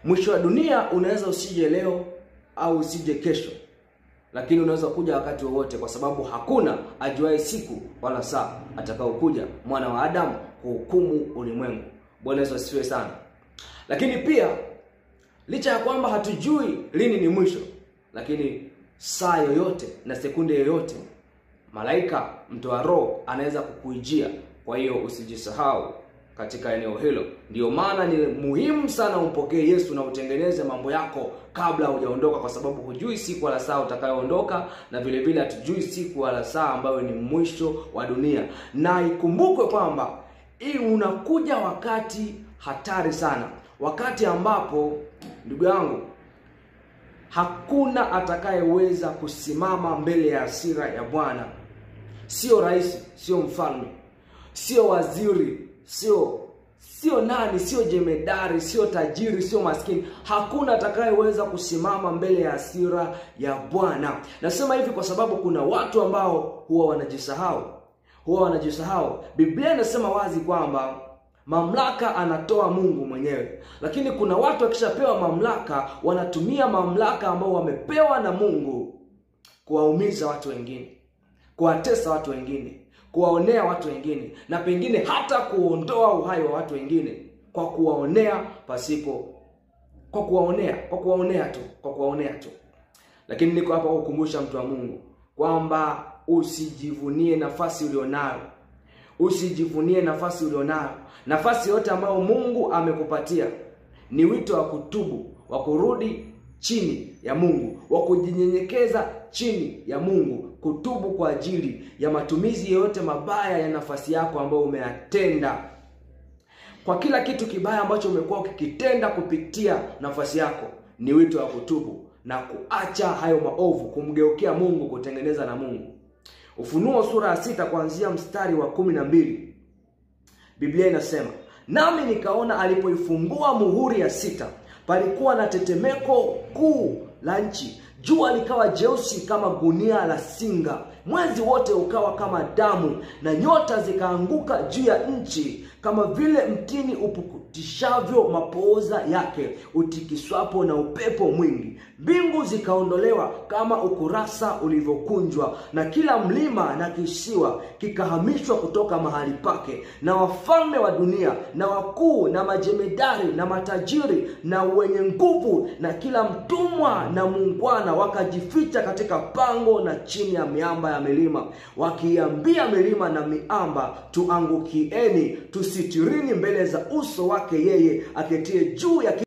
Mwisho wa dunia unaweza usije leo au usije kesho, lakini unaweza kuja wakati wowote, kwa sababu hakuna ajuaye siku wala saa atakayokuja Mwana wa Adamu kuhukumu ulimwengu. Bwana Yesu asifiwe sana. Lakini pia licha ya kwamba hatujui lini ni mwisho, lakini saa yoyote na sekunde yoyote malaika mtoa roho anaweza kukuijia. Kwa hiyo usijisahau katika eneo hilo. Ndio maana ni muhimu sana umpokee Yesu na utengeneze mambo yako kabla hujaondoka, kwa sababu hujui siku wala saa utakayoondoka, na vile vile hatujui siku wala saa ambayo ni mwisho wa dunia. Na ikumbukwe kwamba hii unakuja wakati hatari sana, wakati ambapo ndugu yangu hakuna atakayeweza kusimama mbele ya hasira ya Bwana. Sio rais, sio mfalme, sio waziri, sio nani, sio jemedari, sio tajiri, sio maskini. Hakuna atakayeweza kusimama mbele ya hasira ya Bwana. Nasema hivi kwa sababu kuna watu ambao huwa wanajisahau. Biblia inasema wazi kwamba mamlaka anatoa Mungu mwenyewe. Lakini kuna watu wakishapewa mamlaka, wanatumia mamlaka ambao wamepewa na Mungu kuwaumiza watu wengine, kuwatesa watu wengine, kuwaonea watu wengine, na pengine hata kuondoa uhai wa watu wengine kwa kuwaonea kwa kuwaonea tu. Lakini niko hapa kukumbusha mtu wa Mungu kwamba usijivunie nafasi ulionayo. Usijivunie nafasi ulionayo. Nafasi yote ambayo Mungu amekupatia ni wito wa kutubu, wa kurudi chini ya Mungu, wa kujinyenyekeza chini ya Mungu, kutubu kwa ajili ya matumizi yote mabaya ya nafasi yako ambayo umeyatenda. Kwa kila kitu kibaya ambacho umekuwa ukikitenda kupitia nafasi yako, ni wito wa kutubu na kuacha hayo maovu, kumgeukia Mungu, kutengeneza na Mungu. Ufunuo sura ya 6 kuanzia mstari wa 12. Biblia inasema, nami nikaona alipoifungua muhuri ya 6, palikuwa na tetemeko kuu la nchi. Jua likawa jeusi kama gunia la singa, mwezi wote ukawa kama damu, na nyota zikaanguka juu ya nchi kama vile mtini upukutishavyo mapooza yake utikiswapo na upepo mwingi. Mbingu zikaondolewa kama ukurasa ulivyokunjwa, na kila mlima na kisiwa kikahamishwa kutoka mahali pake. Na wafalme wa dunia na wakuu na majemedari na matajiri na wenye nguvu na kila mtumwa na muungwana wakajificha katika pango na chini ya miamba ya milima, wakiambia milima na miamba, tuangukieni, tusitirini mbele za uso wake yeye aketie juu ya